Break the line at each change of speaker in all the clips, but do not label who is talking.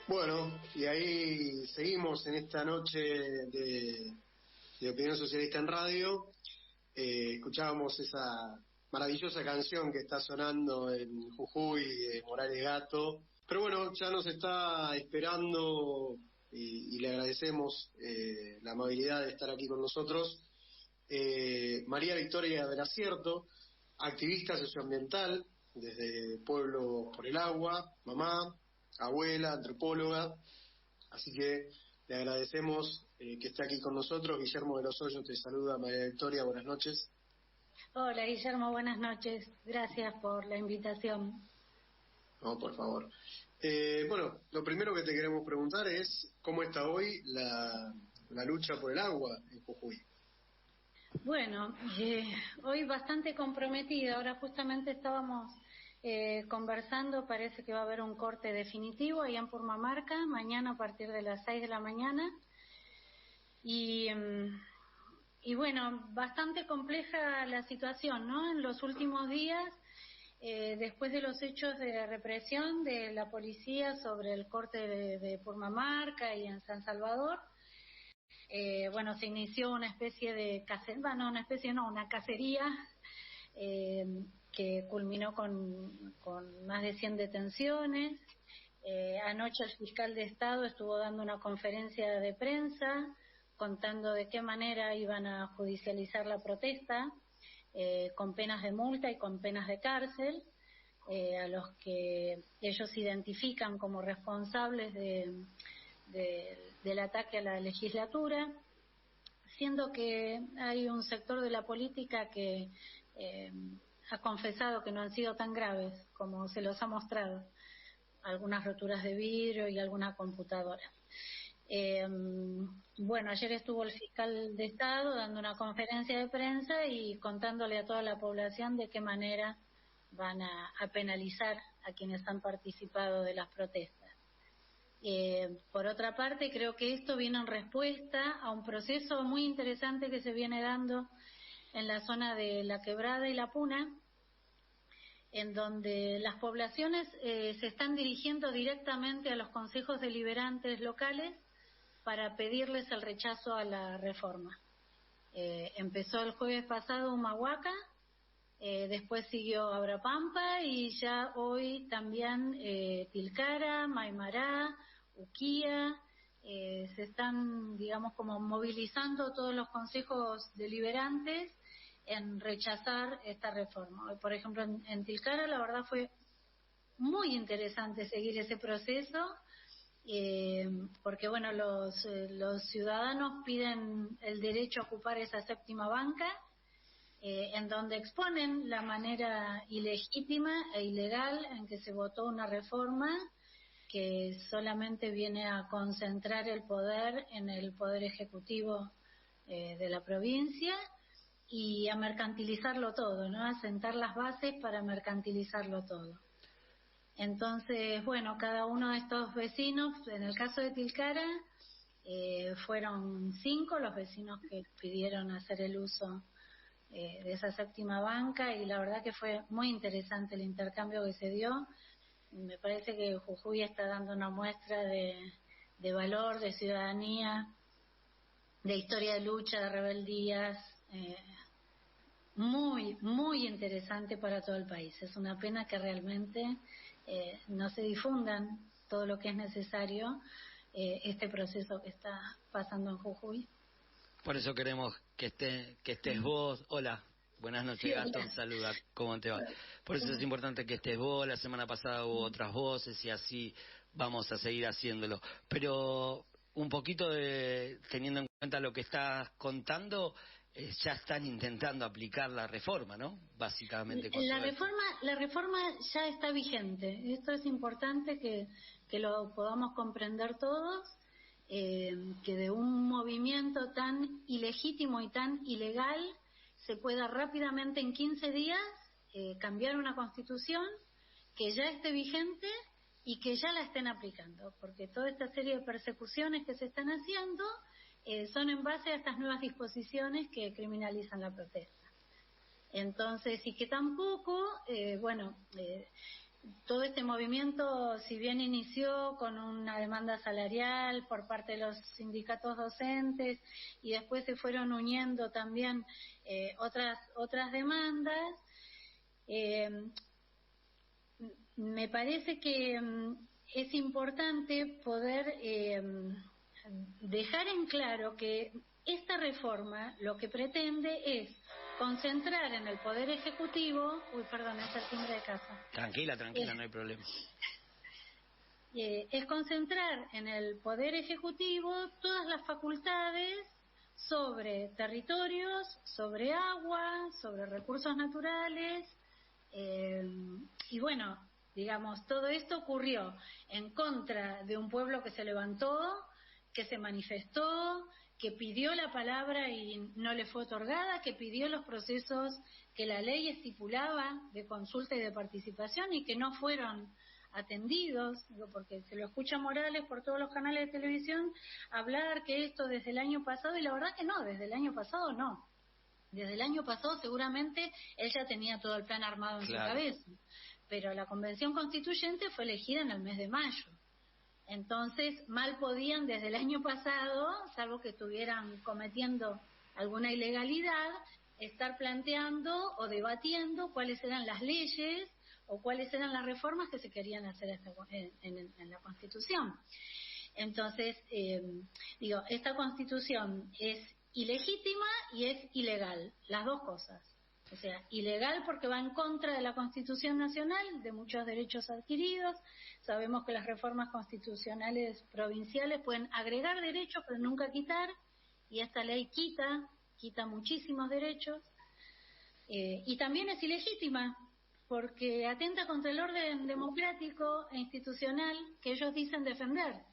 Bueno, y ahí seguimos en esta noche de Opinión Socialista en Radio. Escuchábamos esa maravillosa canción que está sonando en Jujuy de Morales Gato. Pero bueno, ya nos está esperando y le agradecemos la amabilidad de estar aquí con nosotros. María Victoria del Acierto, activista socioambiental desde Pueblo por el Agua, mamá, abuela, antropóloga. Así que le agradecemos que esté aquí con nosotros. Guillermo de los Hoyos te saluda. María Victoria, buenas noches.
Hola Guillermo, buenas noches. Gracias por la invitación.
No, por favor. Bueno, lo primero que te queremos preguntar es cómo está hoy la lucha por el agua en Jujuy.
Bueno, hoy bastante comprometida. Ahora justamente estábamos conversando, parece que va a haber un corte definitivo allá en Purmamarca, mañana a partir de las 6 de la mañana. Y bueno, bastante compleja la situación, ¿no? En los últimos días, después de los hechos de represión de la policía sobre el corte de Purmamarca y en San Salvador, bueno, se inició una especie de una cacería que culminó con más de 100 detenciones. Anoche el fiscal de Estado estuvo dando una conferencia de prensa contando de qué manera iban a judicializar la protesta, con penas de multa y con penas de cárcel, a los que ellos identifican como responsables del ataque a la legislatura, siendo que hay un sector de la política que ha confesado que no han sido tan graves como se los ha mostrado, algunas roturas de vidrio y alguna computadora. Bueno, ayer estuvo el fiscal de Estado dando una conferencia de prensa y contándole a toda la población de qué manera van a penalizar a quienes han participado de las protestas. Por otra parte, creo que esto viene en respuesta a un proceso muy interesante que se viene dando en la zona de La Quebrada y La Puna, en donde las poblaciones se están dirigiendo directamente a los consejos deliberantes locales para pedirles el rechazo a la reforma. Empezó el jueves pasado Humahuaca, después siguió Abrapampa y ya hoy también Tilcara, Maimará, Uquía. Se están, digamos, como movilizando todos los consejos deliberantes en rechazar esta reforma. Por ejemplo, en Tilcara la verdad fue muy interesante seguir ese proceso, porque bueno, los ciudadanos piden el derecho a ocupar esa séptima banca, en donde exponen la manera ilegítima e ilegal en que se votó una reforma que solamente viene a concentrar el poder en el poder ejecutivo de la provincia y a mercantilizarlo todo, ¿no? A sentar las bases para mercantilizarlo todo. Entonces, bueno, cada uno de estos vecinos, en el caso de Tilcara, fueron 5 los vecinos que pidieron hacer el uso de esa séptima banca, y la verdad que fue muy interesante el intercambio que se dio. Me parece que Jujuy está dando una muestra de valor, de ciudadanía, de historia de lucha, de rebeldías, muy, muy interesante para todo el país. Es una pena que realmente no se difundan todo lo que es necesario, este proceso que está pasando en Jujuy.
Por eso queremos que estés vos. Hola, buenas noches, Gastón, saluda, ¿cómo te va? Por eso es importante que estés vos. La semana pasada hubo otras voces y así vamos a seguir haciéndolo. Pero un poquito teniendo en cuenta lo que estás contando, ya están intentando aplicar la reforma, ¿no? Básicamente.
La reforma ya está vigente. Esto es importante que lo podamos comprender todos. Que de un movimiento tan ilegítimo y tan ilegal se pueda rápidamente en 15 días cambiar una constitución que ya esté vigente y que ya la estén aplicando, porque toda esta serie de persecuciones que se están haciendo son en base a estas nuevas disposiciones que criminalizan la protesta. Entonces, y que tampoco, todo este movimiento, si bien inició con una demanda salarial por parte de los sindicatos docentes y después se fueron uniendo también otras demandas, me parece que es importante poder dejar en claro que esta reforma lo que pretende es concentrar en el Poder Ejecutivo... perdón, es el timbre de casa.
Tranquila, no hay problema.
Es concentrar en el Poder Ejecutivo todas las facultades sobre territorios, sobre agua, sobre recursos naturales, y bueno, digamos, todo esto ocurrió en contra de un pueblo que se levantó, que se manifestó, que pidió la palabra y no le fue otorgada, que pidió los procesos que la ley estipulaba de consulta y de participación y que no fueron atendidos, porque se lo escucha Morales por todos los canales de televisión hablar que esto desde el año pasado, y la verdad que no, desde el año pasado no. Desde el año pasado seguramente él ya tenía todo el plan armado en su cabeza, pero la Convención Constituyente fue elegida en el mes de mayo. Entonces, mal podían desde el año pasado, salvo que estuvieran cometiendo alguna ilegalidad, estar planteando o debatiendo cuáles eran las leyes o cuáles eran las reformas que se querían hacer en la Constitución. Entonces, esta Constitución es ilegítima y es ilegal, las dos cosas. O sea, ilegal porque va en contra de la Constitución Nacional, de muchos derechos adquiridos. Sabemos que las reformas constitucionales provinciales pueden agregar derechos, pero nunca quitar, y esta ley quita muchísimos derechos. Y también es ilegítima, porque atenta contra el orden democrático e institucional que ellos dicen defender.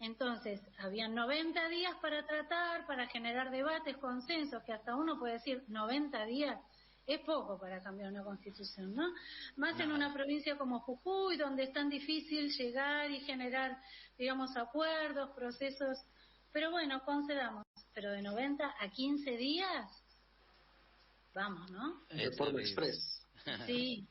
Entonces, habían 90 días para tratar, para generar debates, consensos, que hasta uno puede decir 90 días es poco para cambiar una constitución, ¿no? Más en una provincia como Jujuy, donde es tan difícil llegar y generar, digamos, acuerdos, procesos. Pero bueno, concedamos, pero de 90 a 15 días, vamos, ¿no?
De forma express.
Sí.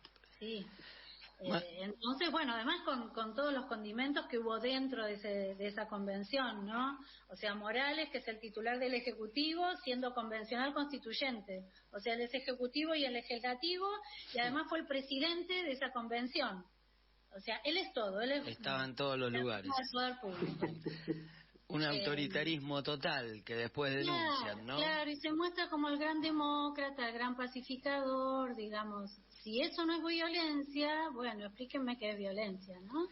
Entonces, bueno, además con todos los condimentos que hubo dentro de esa convención, ¿no? O sea, Morales, que es el titular del Ejecutivo, siendo convencional constituyente. O sea, él es Ejecutivo y el Legislativo, y además fue el presidente de esa convención. O sea, él es todo.
Estaba en todos los lugares.
Poder público.
Un autoritarismo total que después denuncian, ¿no?
Claro, y se muestra como el gran demócrata, el gran pacificador, digamos. Si eso no es violencia, bueno, explíquenme qué es violencia, ¿no?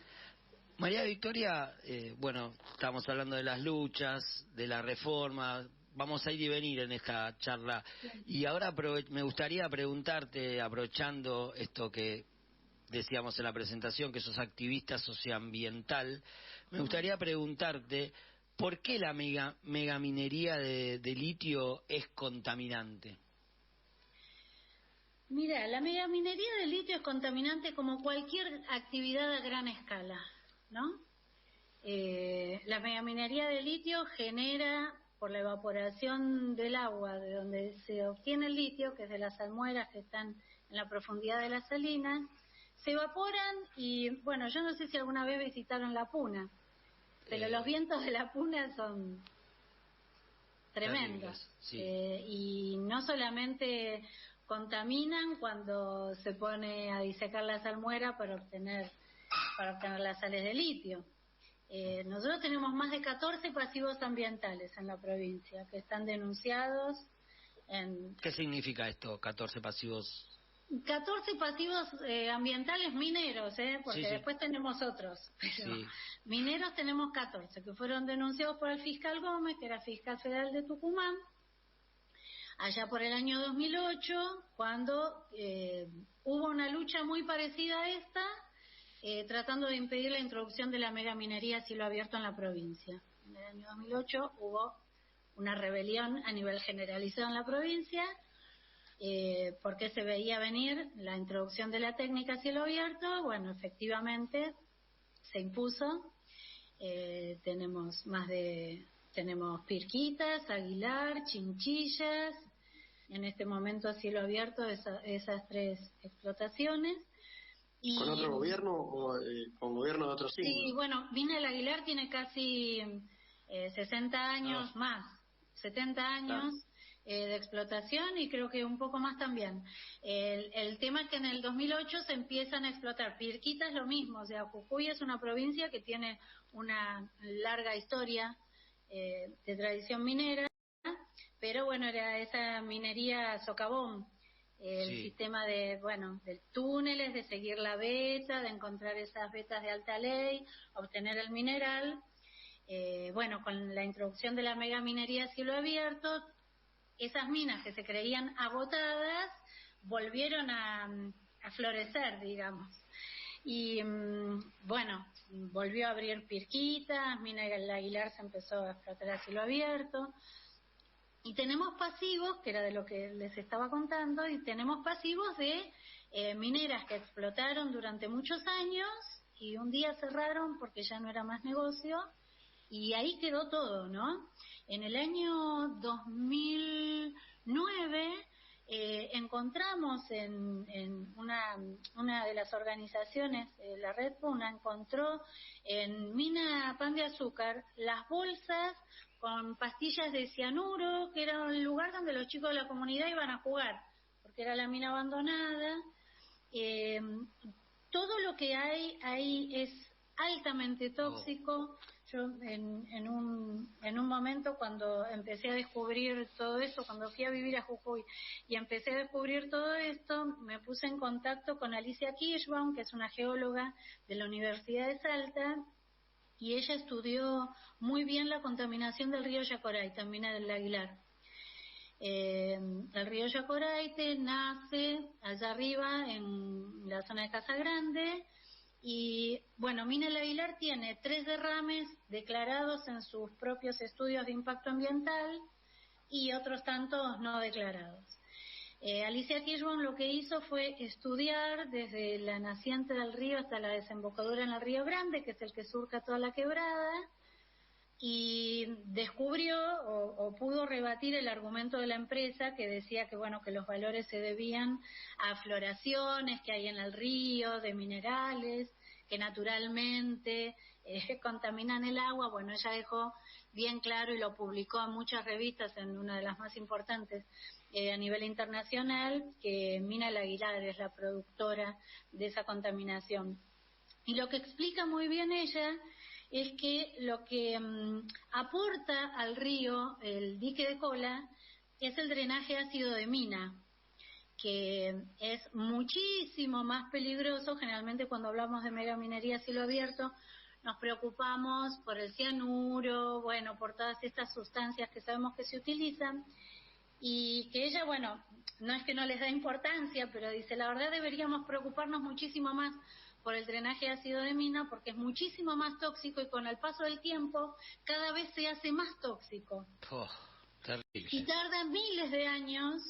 María Victoria, bueno, estamos hablando de las luchas, de la reforma, vamos a ir y venir en esta charla. Y ahora me gustaría preguntarte, aprovechando esto que decíamos en la presentación, que sos activista socioambiental, me gustaría preguntarte, ¿por qué la megaminería de litio es contaminante?
Mira, la megaminería de litio es contaminante como cualquier actividad a gran escala, ¿no? La megaminería de litio genera, por la evaporación del agua de donde se obtiene el litio, que es de las salmueras que están en la profundidad de las salinas, se evaporan y, bueno, yo no sé si alguna vez visitaron La Puna, pero los vientos de La Puna son tremendos.
Sí.
Y no solamente contaminan cuando se pone a disecar la salmuera para obtener las sales de litio. Nosotros tenemos más de 14 pasivos ambientales en la provincia que están denunciados.
¿Qué significa esto, 14 pasivos?
14 pasivos ambientales mineros, porque sí. Después tenemos otros. Pero mineros tenemos 14, que fueron denunciados por el fiscal Gómez, que era fiscal federal de Tucumán, allá por el año 2008, cuando hubo una lucha muy parecida a esta, tratando de impedir la introducción de la megaminería a cielo abierto en la provincia. En el año 2008 hubo una rebelión a nivel generalizado en la provincia, porque se veía venir la introducción de la técnica a cielo abierto. Bueno, efectivamente se impuso. Tenemos Pirquitas, Aguilar, Chinchillas, en este momento a cielo abierto esas 3 explotaciones.
¿Con otro gobierno o con gobierno de otro signo?
Sí, bueno, Mina el Aguilar tiene casi 60 años más, 70 años de explotación y creo que un poco más también. El tema es que en el 2008 se empiezan a explotar. Pirquita es lo mismo, o sea, Jujuy es una provincia que tiene una larga historia de tradición minera, pero bueno, era esa minería socavón. El sistema de túneles, de seguir la veta, de encontrar esas vetas de alta ley, obtener el mineral. Con la introducción de la megaminería a cielo abierto, esas minas que se creían agotadas volvieron a florecer, digamos. Y volvió a abrir Pirquitas, Mina el Aguilar se empezó a explotar a cielo abierto. Y tenemos pasivos, que era de lo que les estaba contando, y tenemos pasivos de mineras que explotaron durante muchos años y un día cerraron porque ya no era más negocio y ahí quedó todo, ¿no? En el año 2009 encontramos en una de las organizaciones, la Red Puna, encontró en Mina Pan de Azúcar las bolsas con pastillas de cianuro, que era un lugar donde los chicos de la comunidad iban a jugar, porque era la mina abandonada. Todo lo que hay ahí es altamente tóxico. Yo en un momento cuando empecé a descubrir todo eso, cuando fui a vivir a Jujuy y empecé a descubrir todo esto, me puse en contacto con Alicia Kirschbaum, que es una geóloga de la Universidad de Salta, y ella estudió muy bien la contaminación del río Yacoraite, en Mina del Aguilar. El río Yacoraite nace allá arriba en la zona de Casa Grande y Mina del Aguilar tiene 3 derrames declarados en sus propios estudios de impacto ambiental y otros tantos no declarados. Alicia Kirschbaum lo que hizo fue estudiar desde la naciente del río hasta la desembocadura en el Río Grande, que es el que surca toda la quebrada, y descubrió o pudo rebatir el argumento de la empresa que decía que los valores se debían a floraciones que hay en el río, de minerales, que naturalmente contaminan el agua. Bueno, ella dejó bien claro y lo publicó en muchas revistas, en una de las más importantes a nivel internacional, que Mina el Aguilar es la productora de esa contaminación. Y lo que explica muy bien ella es que lo que aporta al río el dique de Cola es el drenaje ácido de Mina, que es muchísimo más peligroso. Generalmente cuando hablamos de megaminería a cielo abierto nos preocupamos por el cianuro, por todas estas sustancias que sabemos que se utilizan, y que ella, no es que no les da importancia, pero dice, la verdad deberíamos preocuparnos muchísimo más por el drenaje ácido de Mina, porque es muchísimo más tóxico y con el paso del tiempo cada vez se hace más tóxico.
Terrible.
Y tarda miles de años,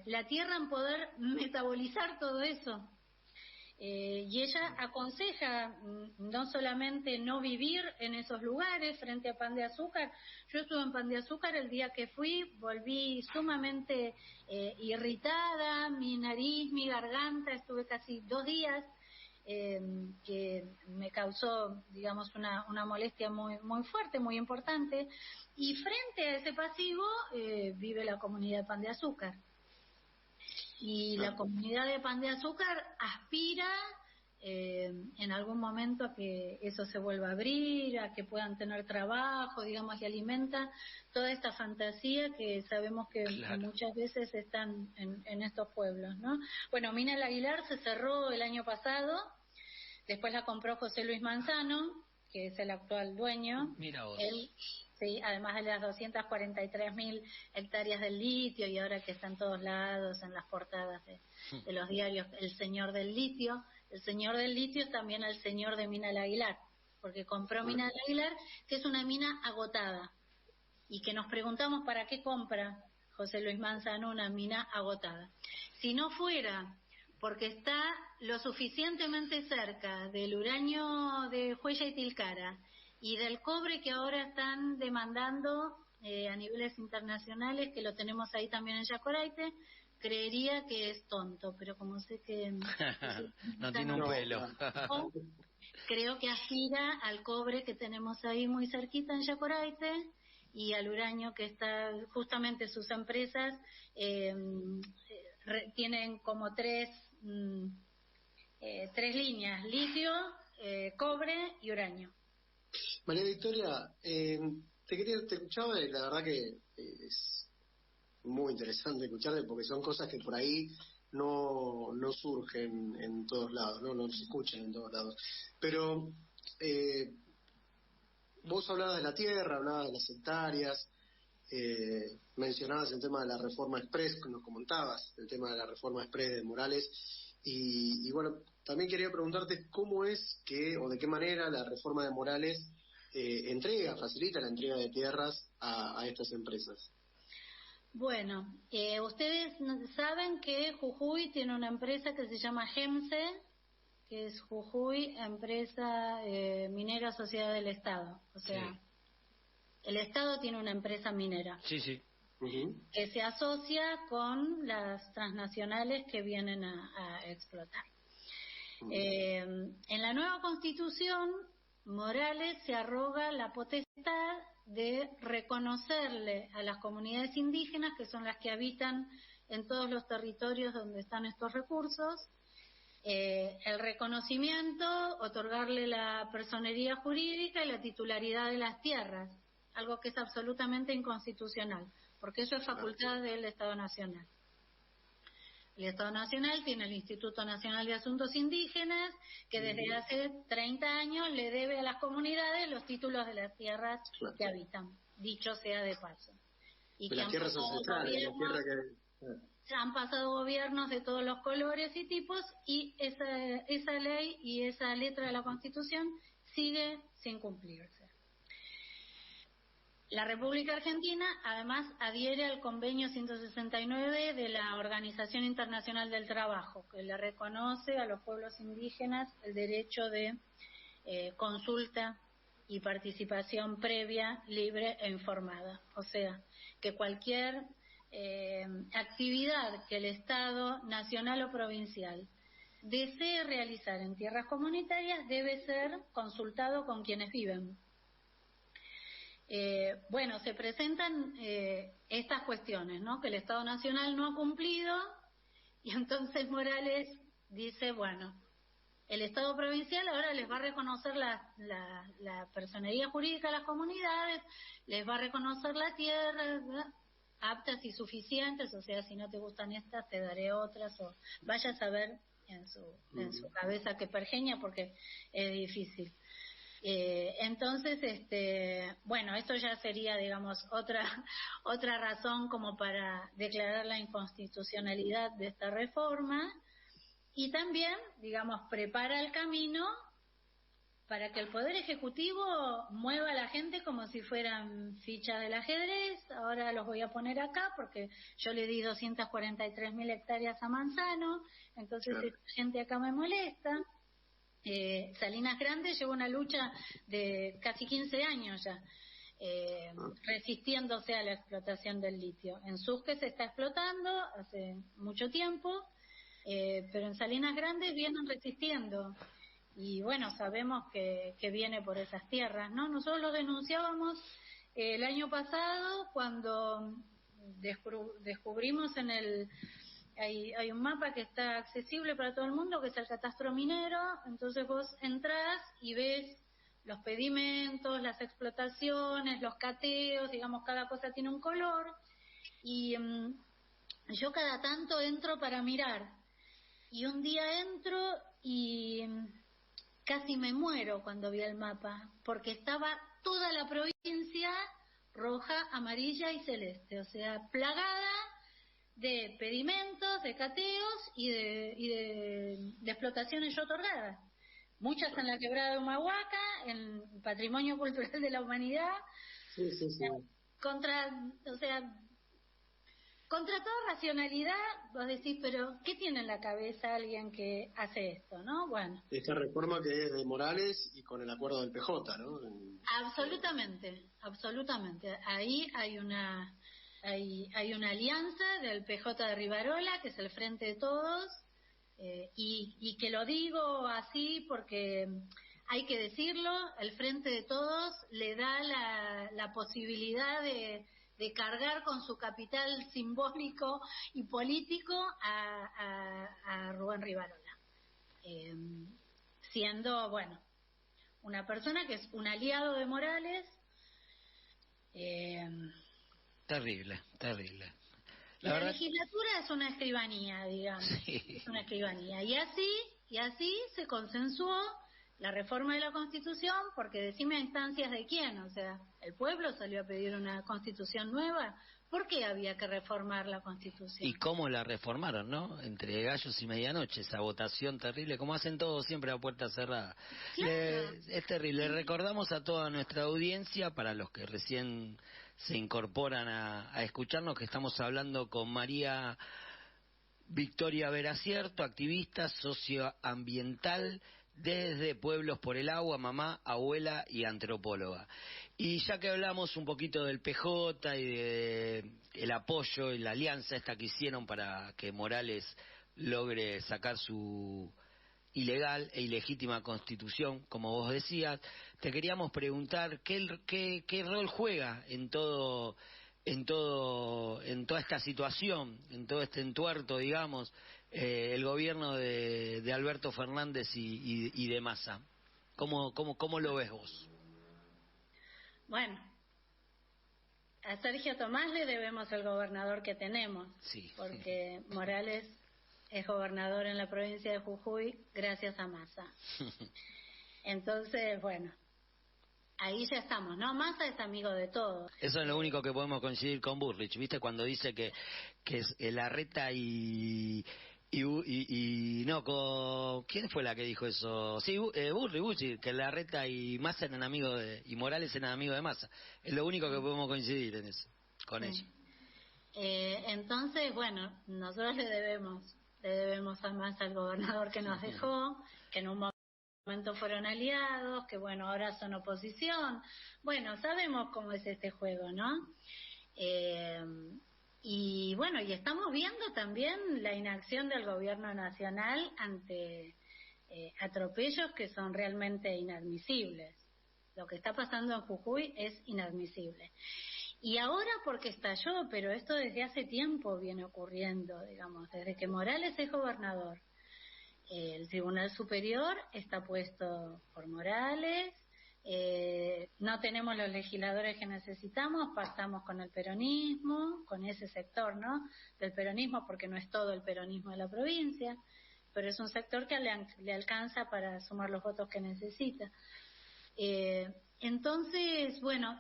la Tierra en poder metabolizar todo eso. Y ella aconseja no solamente no vivir en esos lugares frente a Pan de Azúcar. Yo estuve en Pan de Azúcar el día que fui, volví sumamente irritada, mi nariz, mi garganta, estuve casi 2 días, que me causó, digamos, una molestia muy, muy fuerte, muy importante. Y frente a ese pasivo vive la comunidad de Pan de Azúcar. Y la comunidad de Pan de Azúcar aspira en algún momento a que eso se vuelva a abrir, a que puedan tener trabajo, digamos, y alimenta toda esta fantasía que sabemos que muchas veces están en estos pueblos, ¿no? Mina el Aguilar se cerró el año pasado, después la compró José Luis Manzano, que es el actual dueño.
Mira vos.
Él, sí, además de las 243.000 hectáreas del litio, y ahora que está en todos lados, en las portadas de los diarios, el señor del litio. El señor del litio es también el señor de Mina el Aguilar, porque compró Mina el Aguilar, que es una mina agotada, y que nos preguntamos para qué compra José Luis Manzano una mina agotada. Si no fuera porque está lo suficientemente cerca del uranio de Huella y Tilcara y del cobre que ahora están demandando a niveles internacionales, que lo tenemos ahí también en Yacoraite, creería que es tonto, pero como sé que
no tiene un pelo.
creo que aspira al cobre que tenemos ahí muy cerquita en Yacoraite y al uranio que está, justamente sus empresas tienen como tres líneas: litio, cobre y uranio.
María Victoria, te escuchaba y la verdad que es muy interesante escucharte porque son cosas que por ahí no surgen en todos lados, no se escuchan en todos lados. Pero vos hablabas de la tierra, hablabas de las hectáreas, mencionabas el tema de la reforma express, que nos comentabas, el tema de la reforma express de Morales, y bueno, también quería preguntarte cómo es que, o de qué manera la reforma de Morales facilita la entrega de tierras a estas empresas.
Bueno, ustedes saben que Jujuy tiene una empresa que se llama GEMSE, que es Jujuy Empresa Minera Sociedad del Estado. O sea, sí, el Estado tiene una empresa minera.
Sí.
Uh-huh.
Que se asocia con las transnacionales que vienen a explotar. Uh-huh. En la nueva Constitución, Morales se arroga la potestad de reconocerle a las comunidades indígenas, que son las que habitan en todos los territorios donde están estos recursos, el reconocimiento, otorgarle la personería jurídica y la titularidad de las tierras, algo que es absolutamente inconstitucional, porque eso es facultad del Estado Nacional. El Estado Nacional tiene el Instituto Nacional de Asuntos Indígenas, que desde hace 30 años le debe a las comunidades los títulos de las tierras que habitan, dicho sea de paso. Y que
las tierras ancestrales,
han pasado gobiernos de todos los colores y tipos, y esa ley y esa letra de la Constitución sigue sin cumplirse. La República Argentina, además, adhiere al Convenio 169 de la Organización Internacional del Trabajo, que le reconoce a los pueblos indígenas el derecho de consulta y participación previa, libre e informada. O sea, que cualquier actividad que el Estado nacional o provincial desee realizar en tierras comunitarias debe ser consultado con quienes viven. Bueno, se presentan estas cuestiones, ¿no? Que el Estado Nacional no ha cumplido, y entonces Morales dice, bueno, el Estado provincial ahora les va a reconocer la personería jurídica a las comunidades, les va a reconocer la tierra, ¿verdad?, aptas y suficientes, o sea, si no te gustan estas, te daré otras, o vaya a saber en su cabeza qué pergeña, porque es difícil. Entonces, bueno, esto ya sería, digamos, otra razón como para declarar la inconstitucionalidad de esta reforma, y también, digamos, prepara el camino para que el Poder Ejecutivo mueva a la gente como si fueran fichas del ajedrez. Ahora los voy a poner acá porque yo le di 243.000 hectáreas a Manzano, entonces esta gente acá me molesta. Salinas Grande lleva una lucha de casi 15 años ya, resistiéndose a la explotación del litio. En Susque se está explotando hace mucho tiempo, pero en Salinas Grande vienen resistiendo. Y bueno, sabemos que viene por esas tierras, ¿no? Nosotros lo denunciábamos el año pasado cuando descubrimos en el... Hay un mapa que está accesible para todo el mundo, que es el catastro minero. Entonces vos entrás y ves los pedimentos, las explotaciones, los cateos, digamos, cada cosa tiene un color. Y yo cada tanto entro para mirar. Y un día entro y casi me muero cuando vi el mapa, porque estaba toda la provincia roja, amarilla y celeste, o sea, plagada de pedimentos, de cateos y de explotaciones ya otorgadas. Muchas en la quebrada de Humahuaca, en Patrimonio Cultural de la Humanidad.
Sí.
Contra toda racionalidad, vos decís, pero ¿qué tiene en la cabeza alguien que hace esto, no? Bueno.
Esta reforma que es de Morales y con el acuerdo del PJ, ¿no?
Absolutamente. Ahí hay una hay una alianza del PJ de Rivarola, que es el Frente de Todos, y que lo digo así porque hay que decirlo, el Frente de Todos le da la posibilidad de cargar con su capital simbólico y político a Rubén Rivarola, siendo, bueno, una persona que es un aliado de Morales.
Terrible, terrible.
La legislatura es una escribanía, digamos, sí. Es una escribanía. Y así se consensuó la reforma de la Constitución, porque decime a instancias de quién, o sea, el pueblo salió a pedir una Constitución nueva. ¿Por qué había que reformar la Constitución?
¿Y cómo la reformaron, no? Entre gallos y medianoche, esa votación terrible, como hacen todos siempre a puerta cerrada.
Claro.
Es terrible. Le recordamos a toda nuestra audiencia, para los que recién se incorporan a escucharnos, que estamos hablando con María Victoria Veracierto, activista socioambiental desde Pueblos por el Agua, mamá, abuela y antropóloga. Y ya que hablamos un poquito del PJ y de el apoyo y la alianza esta que hicieron para que Morales logre sacar su ilegal e ilegítima constitución, como vos decías, te queríamos preguntar qué rol juega en toda esta situación, en todo este entuerto, digamos, el gobierno de Alberto Fernández y de Massa. ¿Cómo lo ves vos?
Bueno, a Sergio Tomás le debemos el gobernador que tenemos,
sí,
porque Morales es gobernador en la provincia de Jujuy gracias a Massa. Entonces, bueno, ahí ya estamos, ¿no? Massa es amigo de todos.
Eso es lo único que podemos coincidir con Burrich, ¿viste? Cuando dice que es Larreta no, ¿quién fue la que dijo eso? Sí, Burrich, que Larreta y Massa eran amigos y Morales eran amigos de Massa. Es lo único que podemos coincidir en eso, con ella.
Entonces, bueno, nosotros le debemos a Massa al gobernador que nos dejó, que en un momento fueron aliados, que bueno, ahora son oposición. Bueno, sabemos cómo es este juego, ¿no? Y bueno, y estamos viendo también la inacción del gobierno nacional ante atropellos que son realmente inadmisibles. Lo que está pasando en Jujuy es inadmisible. Y ahora porque estalló, pero esto desde hace tiempo viene ocurriendo, digamos, desde que Morales es gobernador. El Tribunal Superior está puesto por Morales, no tenemos los legisladores que necesitamos, pactamos con el peronismo, con ese sector, ¿no?, del peronismo, porque no es todo el peronismo de la provincia, pero es un sector que le alcanza para sumar los votos que necesita. Entonces, bueno,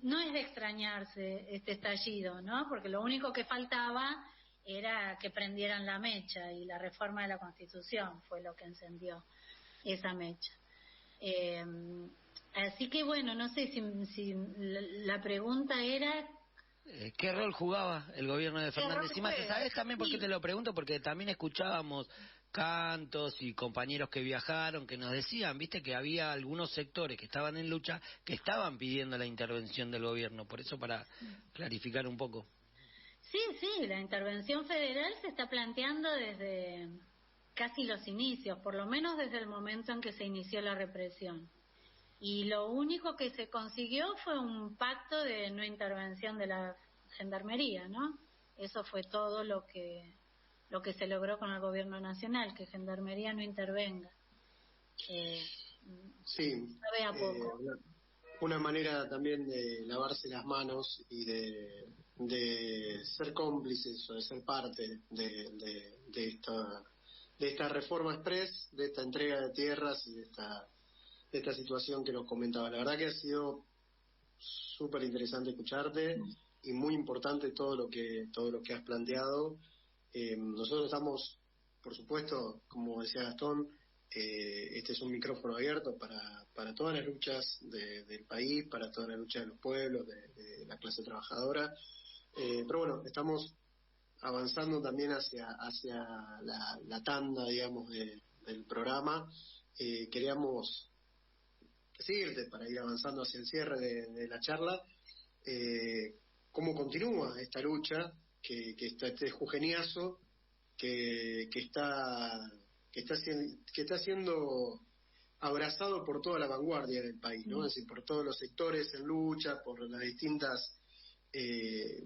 no es de extrañarse este estallido, ¿no?, porque lo único que faltaba era que prendieran la mecha, y la reforma de la Constitución fue lo que encendió esa mecha. Así que bueno, no sé si la pregunta era...
¿Qué rol jugaba el gobierno de Fernández y Massa? ¿Sabes también por qué te lo pregunto? Porque también escuchábamos cantos y compañeros que viajaron que nos decían, viste, que había algunos sectores que estaban en lucha que estaban pidiendo la intervención del gobierno. Por eso, para clarificar un poco.
Sí, la intervención federal se está planteando desde casi los inicios, por lo menos desde el momento en que se inició la represión. Y lo único que se consiguió fue un pacto de no intervención de la Gendarmería, ¿no? Eso fue todo lo que se logró con el gobierno nacional, que Gendarmería no intervenga.
Sí,
sabe a poco.
Una manera también de lavarse las manos y de ser cómplices o de ser parte de esta reforma express, de esta entrega de tierras y de esta situación que nos comentaba. La verdad que ha sido súper interesante escucharte y muy importante todo lo que has planteado. Nosotros estamos, por supuesto, como decía Gastón, este es un micrófono abierto para todas las luchas del país, para todas las luchas de los pueblos, de la clase trabajadora. Pero bueno, estamos avanzando también hacia la tanda, digamos, del programa. Queríamos decirte, para ir avanzando hacia el cierre de la charla, cómo continúa esta lucha, que está este jujeñazo que está siendo abrazado por toda la vanguardia del país, ¿no? Es decir, por todos los sectores en lucha, por las distintas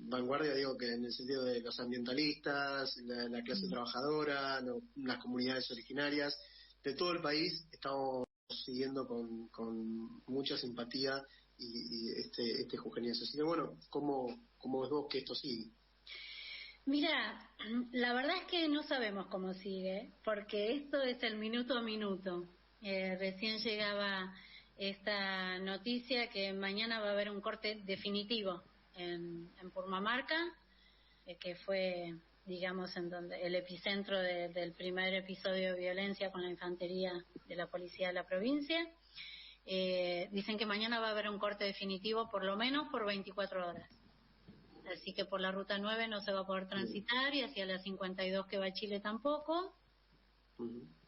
vanguardias, digo que en el sentido de los ambientalistas, la clase trabajadora, las comunidades originarias, de todo el país. Estamos siguiendo con mucha simpatía y este jujeñazo. Así que bueno, ¿cómo ves vos que esto sigue?
Mira, la verdad es que no sabemos cómo sigue, porque esto es el minuto a minuto. Recién llegaba esta noticia que mañana va a haber un corte definitivo en Purmamarca, que fue, digamos, en donde el epicentro del primer episodio de violencia con la infantería de la policía de la provincia. Dicen que mañana va a haber un corte definitivo por lo menos por 24 horas. Así que por la ruta 9 no se va a poder transitar y hacia la 52 que va a Chile tampoco.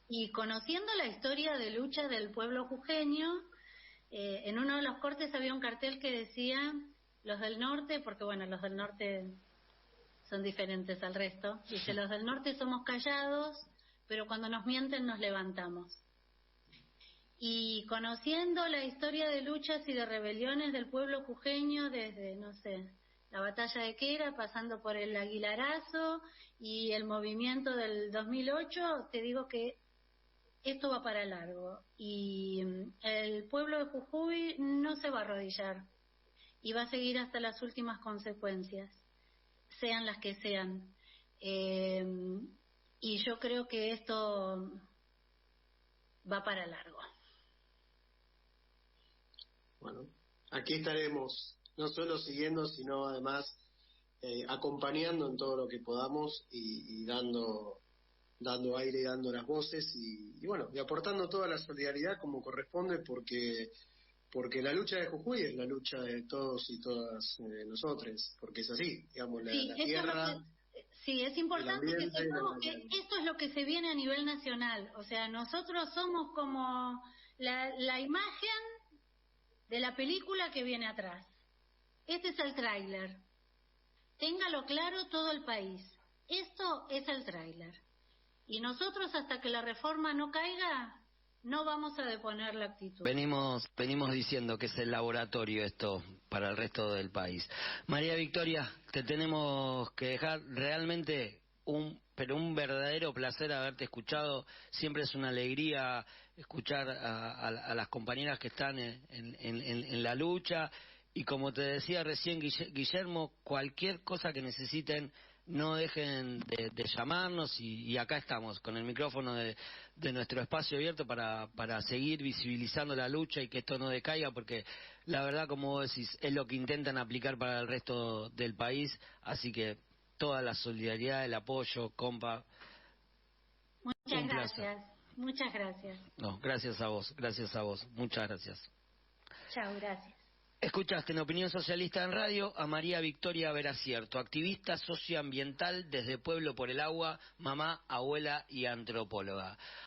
Y conociendo la historia de lucha del pueblo jujeño, en uno de los cortes había un cartel que decía los del norte, porque bueno, los del norte son diferentes al resto, dice: los del norte somos callados, pero cuando nos mienten nos levantamos. Y conociendo la historia de luchas y de rebeliones del pueblo jujeño desde, no sé, la batalla de Quera, pasando por el Aguilarazo y el movimiento del 2008, te digo que esto va para largo. Y el pueblo de Jujuy no se va a arrodillar y va a seguir hasta las últimas consecuencias, sean las que sean. Y yo creo que esto va para largo.
Bueno, aquí estaremos, no solo siguiendo, sino además acompañando en todo lo que podamos y dando aire y dando las voces y bueno, y aportando toda la solidaridad como corresponde, porque la lucha de Jujuy es la lucha de todos y todas nosotros, porque es así, digamos, la tierra.
Sí, es importante que sepamos que esto es lo que se viene a nivel nacional. O sea, nosotros somos como la imagen de la película que viene atrás. Este es el tráiler. Téngalo claro todo el país. Esto es el tráiler. Y nosotros, hasta que la reforma no caiga, no vamos a deponer la actitud.
Venimos diciendo que es el laboratorio esto para el resto del país. María Victoria, te tenemos que dejar. Realmente un verdadero placer haberte escuchado. Siempre es una alegría escuchar a las compañeras que están en la lucha. Y como te decía recién Guillermo, cualquier cosa que necesiten, no dejen de llamarnos y acá estamos con el micrófono de nuestro espacio abierto para seguir visibilizando la lucha y que esto no decaiga, porque la verdad, como vos decís, es lo que intentan aplicar para el resto del país. Así que toda la solidaridad, el apoyo, compa.
Muchas gracias. Muchas gracias.
No, gracias a vos, muchas gracias.
Chao, gracias.
Escuchaste en Opinión Socialista en Radio a María Victoria Veracierto, activista socioambiental desde Pueblo por el Agua, mamá, abuela y antropóloga.